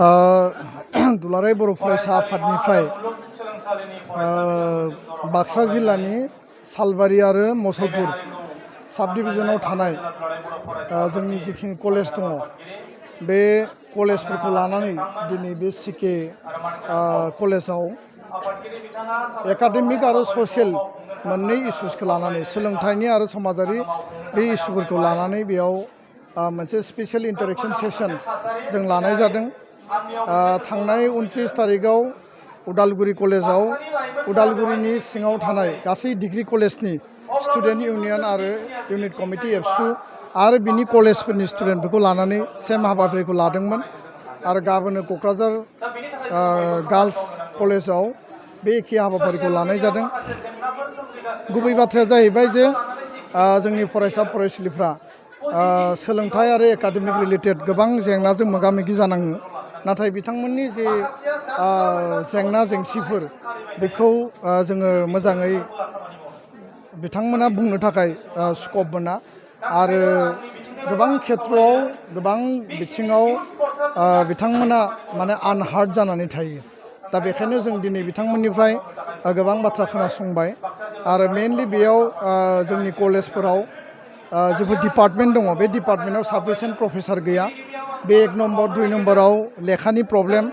दुलाराय बर' फरायसा आफादनिफ्राय बाक्सा जिल्लानि सालबारि आरो मसलपुर साब डिभिजनाव थानाय जोंनि जिखिनि कलेज दङ बे कलेजफोरखौ लानानै दिनै बे सिके कलेजाव एकाडेमिक आरो ससियेल मोननै इस्युसखौ लानानै सोलोंथाइनि आरो समाजारि बे इस्युफोरखौ लानानै बेयाव मोनसे स्पेशल इन्टारेक्शन सेसन जों लानाय जादों। थांनाय 29 तारिखआव उदालगुरि कलेजाव उदालगुरिनि सिङाव थानाय गासै डिग्री कलेजनि स्टुडेन्ट इउनियन आरो इउनिट कमिटि एबसु आरो बिनि कलेजफोरनि स्टुडेन्टफोरखौ लानानै सेम हाबाफारिखौ लादोंमोन आरो गाबोनो क'क्राझार गार्ल्स कलेजाव बे एखे हाबाफारिखौ लानाय जादों। गुबै बाथ्राया जाहैबाय जे जोंनि फरायसा फरायसुलिफ्रा सोलोंथाइ आरो एकाडेमिक रिलेटेड गोबां जेंनाजों मोगा मोगि जानाङो, नाथाय बिथांमोननि जे जेंना जेंसिफोर बेखौ जोङो मोजाङै बिथांमोना बुंनो थाखाय स्कप मोना आरो गोबां खेथ्रआव गोबां बिथिङाव बिथांमोना माने आनहार्ड जानानै थायो। दा बेखायनो जों दिनै बिथांमोननिफ्राय गोबां बाथ्रा खोनासंबाय आरो मेनलि बेयाव जोंनि कलेजफोराव जेबो डिपार्टमेन्ट दङ, बे डिपार्टमेन्टआव साफिसियेन्ट प्रफेसार गैया। बे 1 नम्बर 2 नम्बराव लेखानि प्रब्लेम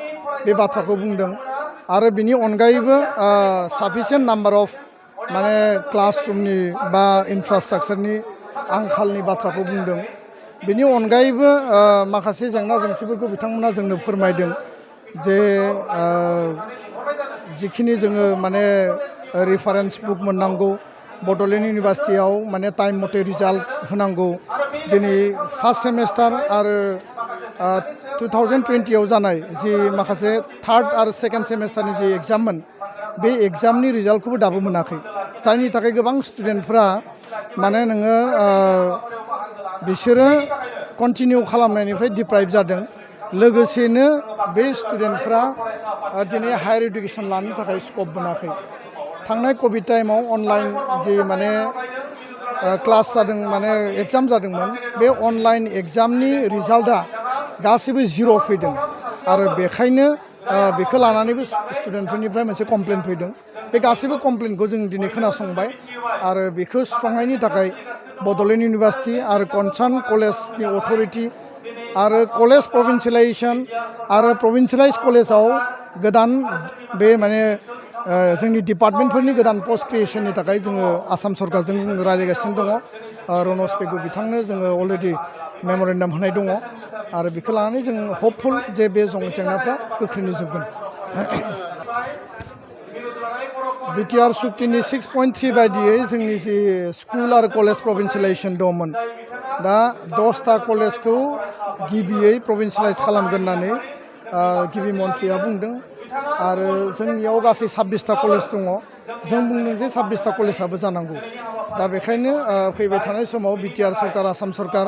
बे बाथ्राखौ बुंदों आरो बिनि अनगायैबो साफिसियेन्ट नाम्बार अफ माने क्लासरुमनि बा इनफ्रास्ट्राक्चारनि आंखालनि बाथ्राखौ बुंदों। बिनि अनगायैबो माखासे जेंना जेंसिफोरखौ बिथांमोना जोंनो फोरमायदों जे जिखिनि जोङो माने रेफारेन्स बुक मोननांगौ, बड'लेण्ड इउनिभार्सिटियाव माने टाइम मथे रिजाल्ट होनांगौ। दिनै फार्स्ट सेमेस्टार आरो 2020आव जानाय जि माखासे थार्ड आरो सेकेन्ड सेमेस्टारनि जि एग्जाममोन बे एग्जामनि रिजाल्टखौबो दाबो मोनाखै, जायनि थाखाय गोबां स्टुडेन्टफ्रा माने नोङो बिसोरो कन्टिनिउ खालामनायनिफ्राय डिप्राइभ जादों। लोगोसेनो बे स्टुडेन्टफ्रा दिनै हायार इडुकेसन लानो थाखाय स्कप मोनाखै। थांनाय कभिड टाइमाव अनलाइन जि माने क्लास जादों माने एग्जाम जादोंमोन, बे अनलाइन एग्जामनि रिजाल्टआ गासैबो 0 फैदों आरो बेखायनो बेखौ लानानैबो स्टुडेन्टफोरनिफ्राय मोनसे कमप्लेन फैदों। बे गासैबो कमप्लेनखौ जों दिनै खोनासंबाय आरो बेखौ सुस्रांनायनि थाखाय बड'लेण्ड इउनिभार्सिटि आरो कनसार्न कलेजनि अथ'रिटि आरो कलेज प्रभिन्सियेलाइजेसन आरो प्रभिन्सियेलाइज कलेजाव गोदान बे माने जोंनि डिपार्टमेन्टफोरनि गोदान पस्ट क्रिएसननि थाखाय जोङो आसाम सरकारजों रायज्लायगासिनो दङ। रनज पेगु बिथांनो जोङो अलरेडि मेम'रेन्डाम होनाय दङ आरो बेखौ लानानै जों हपफुल जे बे जेंनाफ्रा गोख्रैनो जोबगोन। बिटिआर सुक्तिनि 6.3 बायदियै जोंनि जि स्कुल आरो कलेज प्रभिन्सियेलाइजेसन दंमोन, दा 10टा कलेजखौ गिबियै प्रभिन्सियेलाइज खालामगोन होननानै गिबि मन्थ्रिया बुंदों आरो जोंनियाव गासै 26टा कलेज दङ। जों बुंदों जे 26टा कलेजाबो जानांगौ। दा बेखायनो फैबाय थानाय समाव बिटिआर सरकार, आसाम सरकार,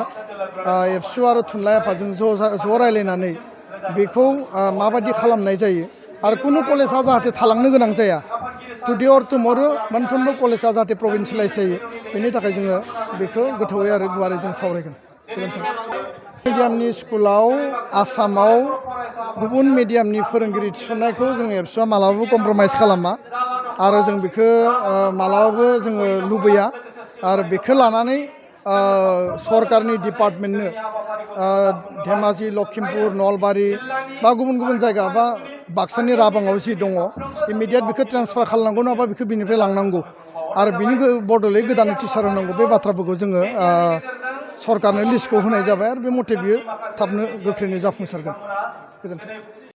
एबसु आरो थुनलाइ आफादजों ज' रायलायनानै बेखौ माबायदि खालामनाय जायो आरो कुनु कलेजा जाहाथे थालांनो गोनां जाया। टुडे अर टुमरो मोनफ्रोमबो कलेजा जाहाथे प्रभिन्सियेलाइज जायो, बेनि थाखाय जोङो बेखौ गोथौवै आरो गुवारै जों सावरायगोन। गोजोन्थों। मिडियामनि स्कुलाव आसामाव गुबुन मिडियामनि फोरोंगिरि थिसननायखौ जों एबसुआ मालाबाबो कमप्रमाइज खालामा आरो जों बेखौ मालाबाबो जोङो लुबैया आरो बेखौ लानानै सरकारनि डिपार्टमेन्टनो धेमाजि, लखिमपुर, नलबारि बा गुबुन गुबुन जायगा बा बाक्सानि राबाङाव जि दङ इमिडियेट बेखौ ट्रेन्सफार खालामनांगौ, नङाबा बेखौ बिनिफ्राय लांनांगौ आरो बिनि बदलै गोदान टिचार होनांगौ। बे बाथ्राफोरखौ जोङो सरकारनो लिस्टखौ होनाय जाबाय आरो बे मथे बियो थाबनो गोख्रैनो जाफुंसारगोन। गोजोन्थों।